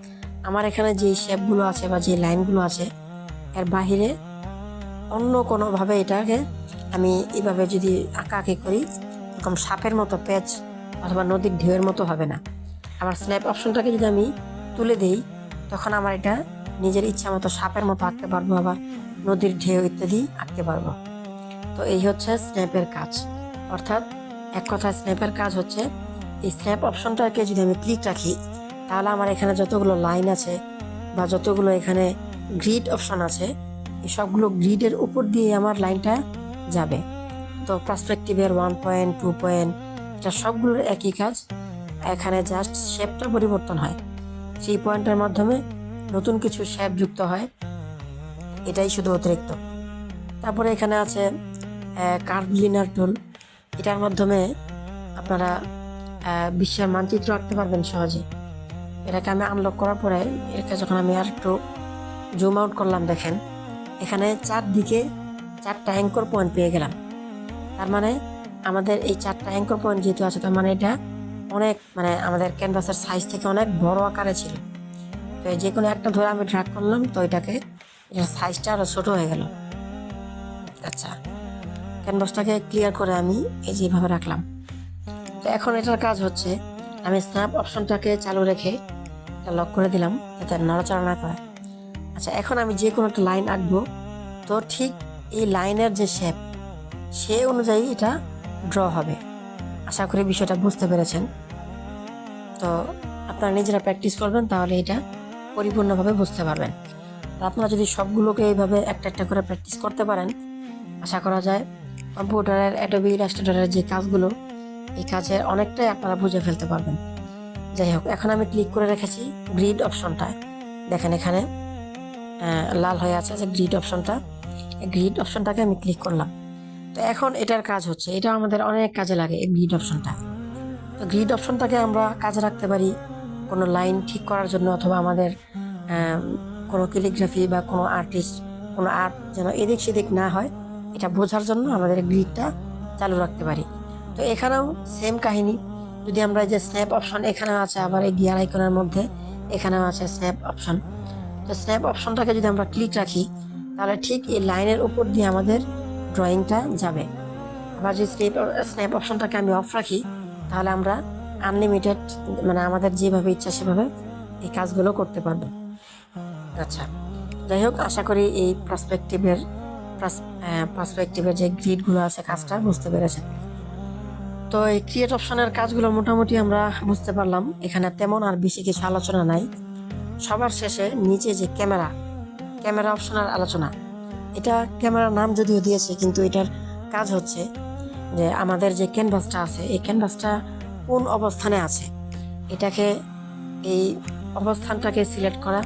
আমার এখানে যে শেপগুলো আছে বা যে লাইনগুলো আছে, এর বাহিরে অন্য কোনোভাবে এটাকে আমি এইভাবে যদি আঁকাআঁকি করি, এরকম সাপের মতো পেঁচ অথবা নদীর ঢেউয়ের মতো হবে না। আমার স্ন্যাপ অপশনটাকে যদি আমি তুলে দিই, তখন আমার এটা নিজের ইচ্ছা মতো সাপের মতো আঁকতে পারবো, আবার নদীর ঢেউ ইত্যাদি আঁকতে পারবো। তো এই হচ্ছে স্ন্যাপের কাজ। অর্থাৎ এক কথায় স্ন্যাপের কাজ হচ্ছে, এই স্ন্যাপ অপশনটাকে যদি আমি ক্লিক রাখি, তাহলে আমার এখানে যতগুলো লাইন আছে বা যতগুলো এখানে গ্রিড অপশন আছে, এই সবগুলো গ্রিডের উপর দিয়ে আমার লাইনটা যাবে। তো পার্সপেক্টিভের 1 পয়েন্ট 2 পয়েন্ট, এটা সবগুলোর একই কাজ। এখানে জাস্ট শেপটা পরিবর্তন হয়, 3 পয়েন্টের মাধ্যমে নতুন কিছু শেপ যুক্ত হয়, এটাই শুধু অতিরিক্ত। তারপরে এখানে আছে কার্ভ লিনার টুল। এটার মাধ্যমে আপনারা বিশ্বের মানচিত্র আঁকতে পারবেন সহজে। এটাকে আমি আনলক করার পরে এটাকে যখন আমি আর একটু জুম আউট করলাম, দেখেন এখানে চারদিকে 4টা অ্যাঙ্কর পয়েন্ট পেয়ে গেলাম। তার মানে আমাদের এই 4টা অ্যাঙ্কর পয়েন্ট যেহেতু আছে, তার মানে এটা অনেক, মানে আমাদের ক্যানভাসের সাইজ থেকে অনেক বড় আকারে ছিল। তো যে কোনো একটা ধরে আমি ড্র্যাগ করলাম, তো এটার সাইজটা আরও ছোটো হয়ে গেল। আচ্ছা, ক্যানভাসটাকে ক্লিয়ার করে আমি এই যেভাবে রাখলাম। তো এখন এটার কাজ হচ্ছে, আমি স্ন্যাপ অপশনটাকে চালু রেখে এটা লক করে দিলাম যাতে নড়াচড়া না করে। আচ্ছা, এখন আমি যে কোনো একটা লাইন আঁকবো, তো ঠিক এই লাইনের যে শেপ, সে অনুযায়ী এটা ড্র হবে। আশা করি বিষয়টা বুঝতে পেরেছেন। তো আপনারা নিজেরা প্র্যাকটিস করবেন, তাহলে এটা পরিপূর্ণভাবে বুঝতে পারবেন। আর আপনারা যদি সবগুলোকে এইভাবে একটা একটা করে প্র্যাকটিস করতে পারেন, আশা করা যায় কম্পিউটারের অ্যাডোবি ইলাস্ট্রেটরের যে কাজগুলো, এই কাজের অনেকটাই আপনারা বুঝে ফেলতে পারবেন। যাই হোক, এখন আমি ক্লিক করে রেখেছি গ্রিড অপশনটায়। দেখেন এখানে লাল হয়ে আছে যে গ্রিড অপশনটা, এই গ্রিড অপশনটাকে আমি ক্লিক করলাম। তো এখন এটার কাজ হচ্ছে, এটা আমাদের অনেক কাজে লাগে এই গ্রিড অপশনটা। তো গ্রিড অপশনটাকে আমরা কাজে রাখতে পারি কোনো লাইন ঠিক করার জন্য, অথবা আমাদের কোনো ক্যালিগ্রাফি বা কোনো আর্টিস্ট কোনো আর্ট যেন এদিক সেদিক না হয়, এটা বোঝার জন্য আমাদের গ্রিডটা চালু রাখতে পারি। তো এখানেও সেম কাহিনী। যদি আমরা এই যে স্ন্যাপ অপশন এখানেও আছে, আবার এই গিয়ার আইকনের মধ্যে এখানেও আছে স্ন্যাপ অপশন। তো স্ন্যাপ অপশনটাকে যদি আমরা ক্লিক রাখি, তাহলে ঠিক এই লাইনের উপর দিয়ে আমাদের ড্রয়িংটা যাবে। আবার যদি স্ন্যাপ অপশনটাকে আমি অফ রাখি, তাহলে আমরা আনলিমিটেড, মানে আমাদের যেভাবে ইচ্ছা সেভাবে এই কাজগুলো করতে পারবো। আচ্ছা, যাই হোক, আশা করি এই পার্সপেক্টিভের যে গ্রিডগুলো আছে কাজটা বুঝতে পেরেছেন। তো এই ক্রিয়েট অপশনের কাজগুলো মোটামুটি আমরা বুঝতে পারলাম। এখানে তেমন আর বেশি কিছু আলোচনা নাই। সবার শেষে নিচে যে ক্যামেরা অপশনের আলোচনা। এটা ক্যামেরার নাম যদিও দিয়েছে, কিন্তু এটার কাজ হচ্ছে যে আমাদের যে ক্যানভাসটা আছে, এই ক্যানভাসটা কোন অবস্থানে আছে, এটাকে এই অবস্থানটাকে সিলেক্ট করা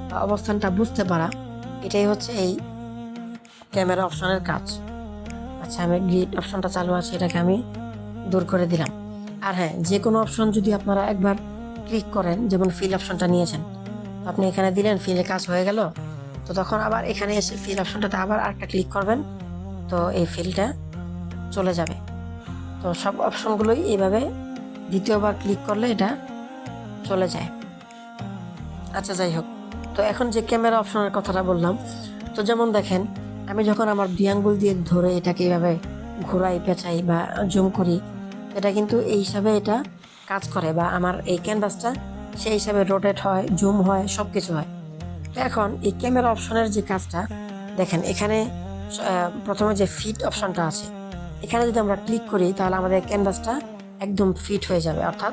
বা অবস্থানটা বুঝতে পারা, এটাই হচ্ছে এই ক্যামেরা অপশনের কাজ। আচ্ছা, আমি গ্রিড অপশনটা চালু আছে, এটাকে আমি দূর করে দিলাম। আর হ্যাঁ, যে কোনো অপশন যদি আপনারা একবার ক্লিক করেন, যেমন ফিল অপশনটা নিয়েছেন, তো আপনি এখানে দিলেন, ফিলে কাজ হয়ে গেল, তো তখন আবার এখানে এসে ফিল অপশনটাতে আবার আরেকটা ক্লিক করবেন, তো এই ফিলটা চলে যাবে। তো সব অপশনগুলোই এইভাবে দ্বিতীয়বার ক্লিক করলে এটা চলে যায়। আচ্ছা, যাই হোক, তো এখন যে ক্যামেরা অপশনের কথাটা বললাম, তো যেমন দেখেন আমি যখন আমার দুই আঙ্গুল দিয়ে ধরে এটাকে এইভাবে ঘোরাই পেঁচাই বা জুম করি, এটা কিন্তু এই হিসাবে এটা কাজ করে, বা আমার এই ক্যানভাসটা সেই হিসাবে রোটেট হয়, জুম হয়, সব কিছু হয়। তো এখন এই ক্যামেরা অপশনের যে কাজটা দেখেন, এখানে প্রথমে যে ফিট অপশনটা আছে, এখানে যদি আমরা ক্লিক করি তাহলে আমাদের ক্যানভাসটা একদম ফিট হয়ে যাবে, অর্থাৎ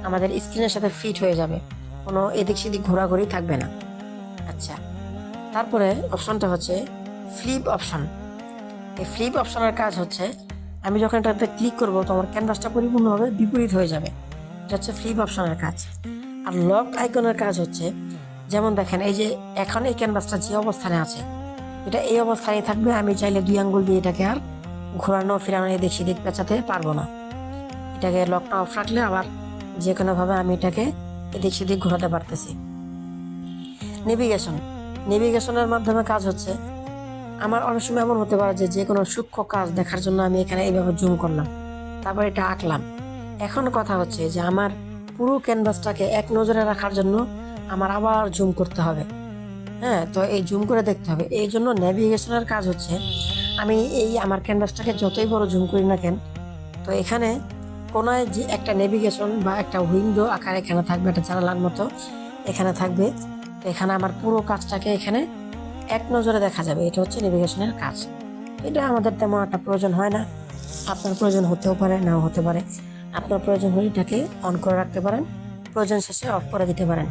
আমাদের স্ক্রিনের সাথে ফিট হয়ে যাবে, কোনো এদিক সেদিক ঘোরাঘুরি থাকবে না। আচ্ছা, তারপরে অপশনটা হচ্ছে ফ্লিপ অপশন। এই ফ্লিপ অপশনের কাজ হচ্ছে আমি যখন এটাতে ক্লিক করবো তো আমার ক্যানভাসটা পরিপূর্ণভাবে বিপরীত হয়ে যাবে। এটা হচ্ছে ফ্লিপ অপশনের কাজ। আর লক আইকনের কাজ হচ্ছে, যেমন দেখেন এই যে এখন এই ক্যানভাসটা যে অবস্থানে আছে এটা এই অবস্থানেই থাকবে, আমি চাইলে দুই আঙ্গুল দিয়ে এটাকে আর ঘোরানো ফিরানো এদিক সেদিক পেঁচাতে পারবো না। এটাকে লকটা অফ রাখলে আবার যে কোনোভাবে আমি এটাকে এদিক সেদিক ঘোরাতে পারতেছি। নেভিগেশনের মাধ্যমে কাজ হচ্ছে, আমার অনেক সময় এমন হতে পারে যে কোনো সূক্ষ্ম কাজ দেখার জন্য আমি এখানে এইভাবে জুম করলাম, তারপর এটা আঁকলাম। এখন কথা হচ্ছে যে আমার পুরো ক্যানভাসটাকে এক নজরে রাখার জন্য আমার আবার জুম করতে হবে। হ্যাঁ, তো এই জুম করে দেখতে হবে। এই জন্য নেভিগেশনের কাজ হচ্ছে আমি এই আমার ক্যানভাসটাকে যতই বড় জুম করি না কেন, তো এখানে কোনায় যে একটা নেভিগেশন বা একটা উইন্ডো আকার এখানে থাকবে, একটা জানালার মতো এখানে থাকবে। তো এখানে আমার পুরো কাজটাকে এখানে এক নজরে দেখা যাবে। এটা হচ্ছে নেভিগেশনের কাজ। এটা আমাদের তেমন একটা প্রয়োজন হয় না, আপনার প্রয়োজন হতেও পারে, নাও হতে পারে। আপনার প্রয়োজন হলে এটাকে অন করে রাখতে পারেন, প্রয়োজন শেষে অফ করে দিতে পারেন।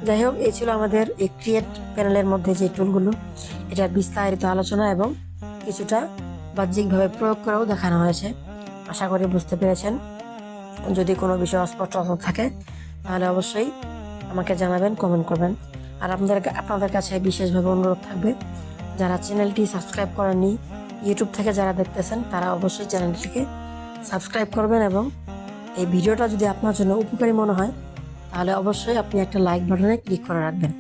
যাই হোক, এই ছিল আমাদের এই ক্রিয়েট প্যানেলের মধ্যে যে টুলগুলো, এটা বিস্তারিত আলোচনা এবং কিছুটা বাহ্যিকভাবে প্রয়োগ করেও দেখানো হয়েছে। আশা করি বুঝতে পেরেছেন। যদি কোনো বিষয় অস্পষ্ট থাকে তাহলে অবশ্যই আমাকে জানাবেন, কমেন্ট করবেন। আর আপনাদের কাছে বিশেষভাবে অনুরোধ থাকবে, যারা চ্যানেলটি সাবস্ক্রাইব করেননি, ইউটিউব থেকে যারা দেখতেছেন তারা অবশ্যই চ্যানেলটিকে সাবস্ক্রাইব করবেন, এবং এই ভিডিওটা যদি আপনার জন্য উপকারী মনে হয় তাহলে অবশ্যই আপনি একটা লাইক বাটনে ক্লিক করে রাখবেন।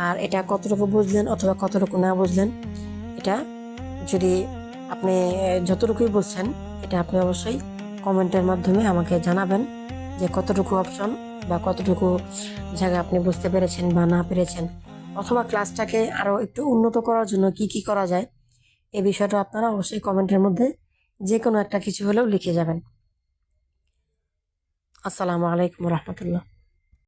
আর এটা কতটুকু বুঝলেন অথবা কতটুকু না বুঝলেন, এটা যদি আপনি যতটুকুই বুঝছেন এটা আপনি অবশ্যই কমেন্টের মাধ্যমে আমাকে জানাবেন যে কতটুকু অপশন বা কতটুকু জায়গা আপনি বুঝতে পেরেছেন বা না পেরেছেন, অথবা ক্লাসটাকে আরও একটু উন্নত করার জন্য কি কি করা যায়, এই বিষয়টা আপনারা অবশ্যই কমেন্টের মধ্যে যে কোনো একটা কিছু হলেও লিখে যাবেন। আসসালামু আলাইকুম রহমতুল্লাহ।